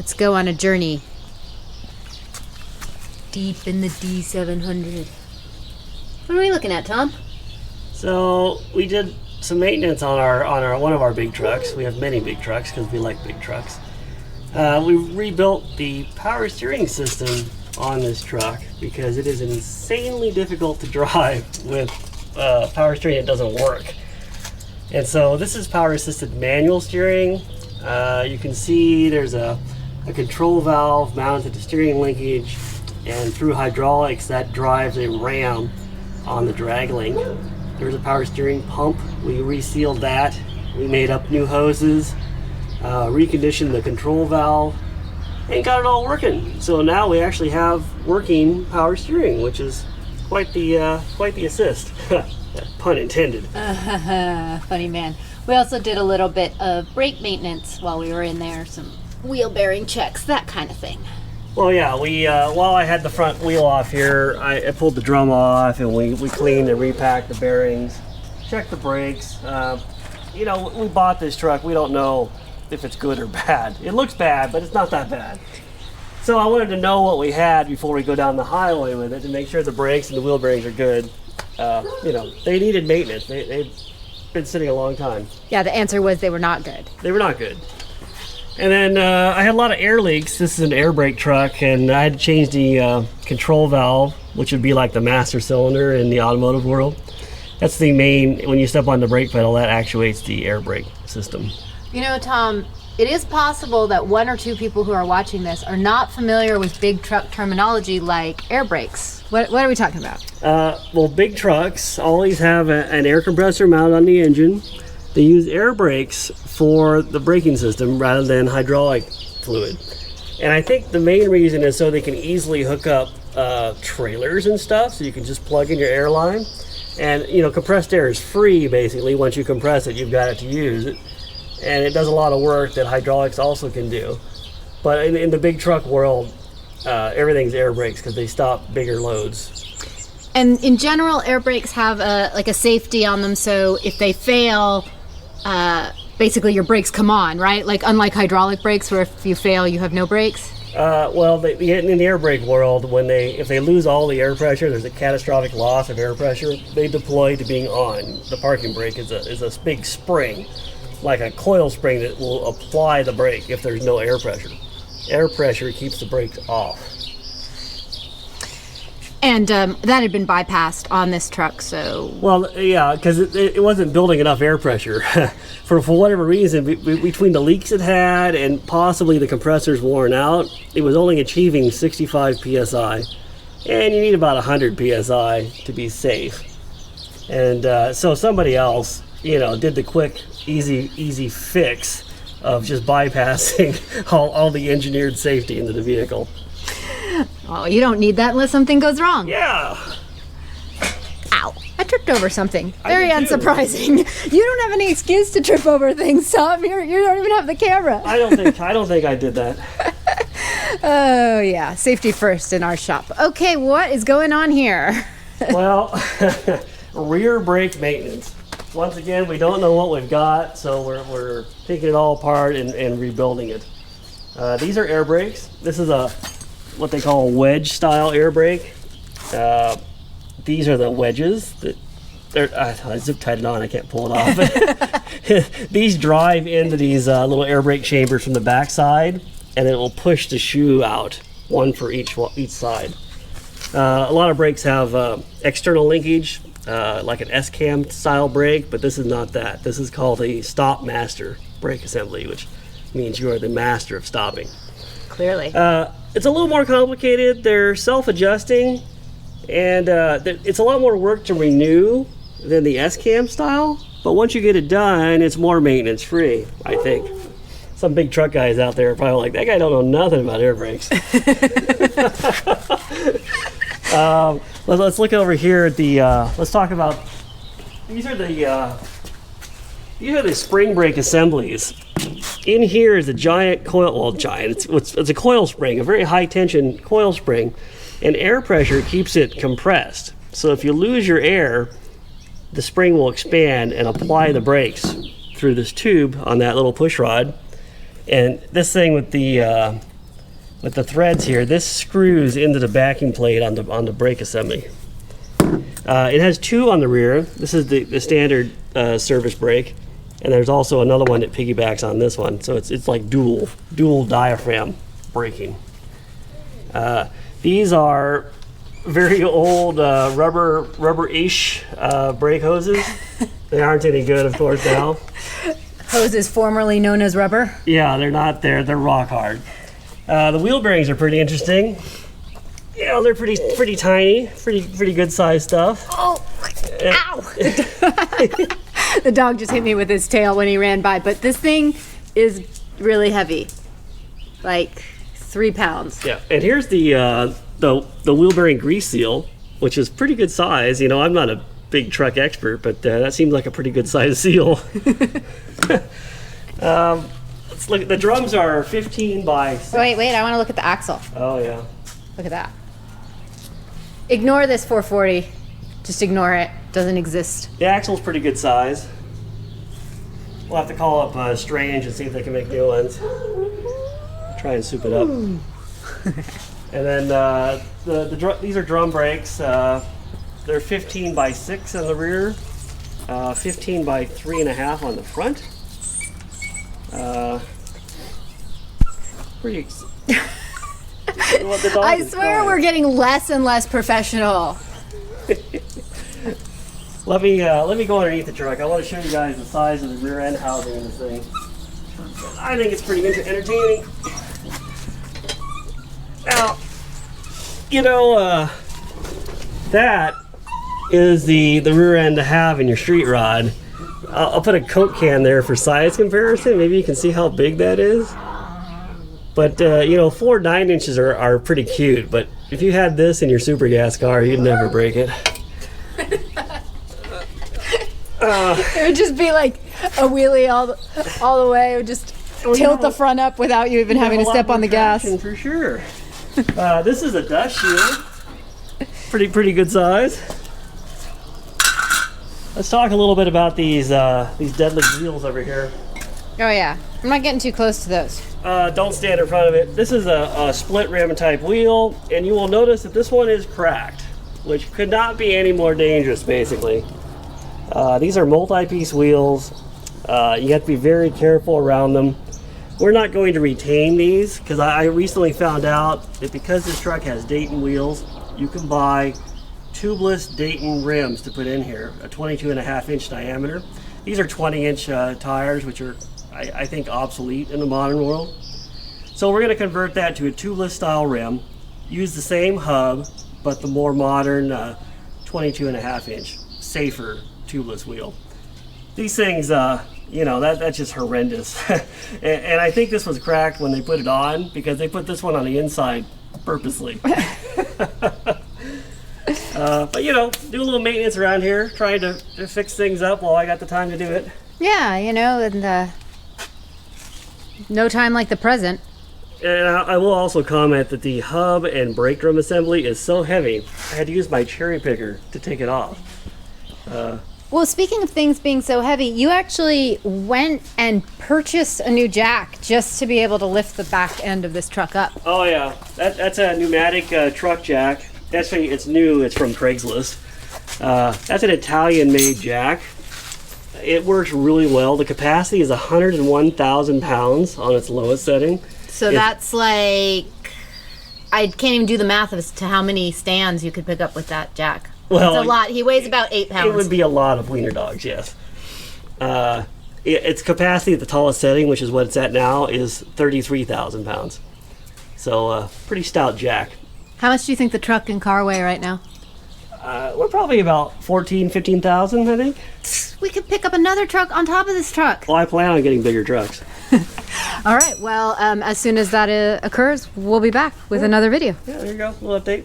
Let's go on a journey. Deep in the D700. What are we looking at, Tom? So we did some maintenance on our one of our big trucks. We have many big trucks because we like big trucks. We rebuilt the power steering system on this truck because it is insanely difficult to drive with power steering that doesn't work. And so this is power assisted manual steering. You can see there's a control valve mounted to steering linkage, and through hydraulics that drives a ram on the drag link. There's a power steering pump. We resealed that. We made up new hoses, reconditioned the control valve, and got it all working. So now we actually have working power steering, which is quite the assist. Pun intended. Funny man. We also did a little bit of brake maintenance while we were in there, some wheel bearing checks, that kind of thing. Well, yeah, we while I had the front wheel off here, I pulled the drum off, and we cleaned and repacked the bearings, checked the brakes. You know, we bought this truck. We don't know if it's good or bad. It looks bad, but it's not that bad. So I wanted to know what we had before we go down the highway with it to make sure the brakes and the wheel bearings are good. You know, they needed maintenance. They've been sitting a long time. Yeah, the answer was they were not good. They were not good. And then I had a lot of air leaks. This is an air brake truck, and I had to change the control valve, which would be like the master cylinder in the automotive world. That's the main, when you step on the brake pedal, that actuates the air brake system. You know, Tom, it is possible that one or two people who are watching this are not familiar with big truck terminology like air brakes. What are we talking about? Well, big trucks always have an air compressor mounted on the engine. They use air brakes for the braking system rather than hydraulic fluid. And I think the main reason is so they can easily hook up trailers and stuff, so you can just plug in your air line. And, you know, compressed air is free, basically. Once you compress it, you've got it to use it. And it does a lot of work that hydraulics also can do. But in the big truck world, everything's air brakes because they stop bigger loads. And in general, air brakes have a safety on them, so if they fail, basically your brakes come on, right? Like unlike hydraulic brakes, where if you fail, you have no brakes. Well, in the air brake world, if they lose all the air pressure, there's a catastrophic loss of air pressure. They deploy to being on. The parking brake is a big spring, like a coil spring that will apply the brake if there's no air pressure. Air pressure keeps the brakes off. And that had been bypassed on this truck, so... Well, yeah, because it wasn't building enough air pressure. for whatever reason, between the leaks it had and possibly the compressors worn out, it was only achieving 65 psi. And you need about 100 psi to be safe. And so somebody else, you know, did the quick, easy fix of just bypassing all the engineered safety into the vehicle. Oh, you don't need that unless something goes wrong. Yeah. Ow. I tripped over something. Very unsurprising. You don't have any excuse to trip over things, Tom. You don't even have the camera. I don't think I did that. Oh, yeah. Safety first in our shop. Okay, what is going on here? Well, rear brake maintenance. Once again, we don't know what we've got, so we're taking it all apart and rebuilding it. These are air brakes. This is what they call a wedge style air brake. These are the wedges that I zip tied it on, I can't pull it off. These drive into these little air brake chambers from the back side, and it will push the shoe out, one for each side. A lot of brakes have external linkage, like an S-cam style brake, but this is not that. This is called a stop master brake assembly, which means you are the master of stopping. Clearly. It's a little more complicated. They're self-adjusting, and it's a lot more work to renew than the S-cam style, but once you get it done, it's more maintenance free, I think. Some big truck guys out there are probably like, that guy don't know nothing about air brakes. Let's look over here at let's talk about, these are the spring brake assemblies. In here is a giant coil, well, giant, it's a coil spring, a very high tension coil spring, and air pressure keeps it compressed. So if you lose your air, the spring will expand and apply the brakes through this tube on that little push rod. And this thing with the with the threads here, this screws into the backing plate on the brake assembly. It has two on the rear. This is the standard service brake, and there's also another one that piggybacks on this one. So it's like dual diaphragm braking. These are very old rubber-ish brake hoses. They aren't any good, of course, now. Hoses formerly known as rubber. Yeah, they're not there. They're rock hard. The wheel bearings are pretty interesting. You know, they're pretty tiny, pretty good sized stuff. Oh, ow! The dog just hit me with his tail when he ran by. But this thing is really heavy, like 3 pounds. Yeah, and here's the wheel bearing grease seal, which is pretty good size. You know, I'm not a big truck expert, but that seemed like a pretty good size seal. Let's look. The drums are 15 by 6. Wait! I want to look at the axle. Oh yeah. Look at that. Ignore this 440. Just ignore it. Doesn't exist. The axle's pretty good size. We'll have to call up Strange and see if they can make new ones. Try and soup it up. And then these are drum brakes. They're 15 by 6 on the rear, 15 by 3.5 on the front. Pretty. I swear we're getting less and less professional. Let me go underneath the truck. I want to show you guys the size of the rear end housing in this thing. I think it's pretty entertaining. Now, you know, that is the rear end to have in your street rod. I'll put a Coke can there for size comparison. Maybe you can see how big that is. But, you know, 4 9-inches are pretty cute. But if you had this in your super gas car, you'd never break it. It would just be like a wheelie all the way. It would just tilt the front up without you even having to step on the gas. For sure. This is a dust shield. Pretty good size. Let's talk a little bit about these deadly wheels over here. Oh yeah, I'm not getting too close to those. Don't stand in front of it. This is a split rim type wheel, and you will notice that this one is cracked, which could not be any more dangerous, basically. These are multi-piece wheels. You have to be very careful around them. We're not going to retain these because I recently found out that because this truck has Dayton wheels, you can buy tubeless Dayton rims to put in here, a 22.5-inch diameter. These are 20-inch tires, which are, I think, obsolete in the modern world. So we're going to convert that to a tubeless style rim, use the same hub, but the more modern 22.5-inch, safer tubeless wheel. These things, you know, that's just horrendous. and I think this was cracked when they put it on because they put this one on the inside purposely. But you know, do a little maintenance around here, trying to fix things up while I got the time to do it. Yeah, you know, and no time like the present. And I will also comment that the hub and brake drum assembly is so heavy, I had to use my cherry picker to take it off. Well, speaking of things being so heavy, you actually went and purchased a new jack just to be able to lift the back end of this truck up. Oh yeah, that's a pneumatic truck jack. Actually, it's new. It's from Craigslist. That's an Italian-made jack. It works really well. The capacity is 101,000 pounds on its lowest setting. So that's like, I can't even do the math as to how many stands you could pick up with that jack. Well, it's a lot. He weighs about 8 pounds. It would be a lot of wiener dogs, yes. Its capacity at the tallest setting, which is what it's at now, is 33,000 pounds. So, pretty stout jack. How much do you think the truck and car weigh right now? We're probably about 15,000, I think. We could pick up another truck on top of this truck. Well, I plan on getting bigger trucks. All right. Well, as soon as that occurs, we'll be back with another video. Yeah, there you go. A little update.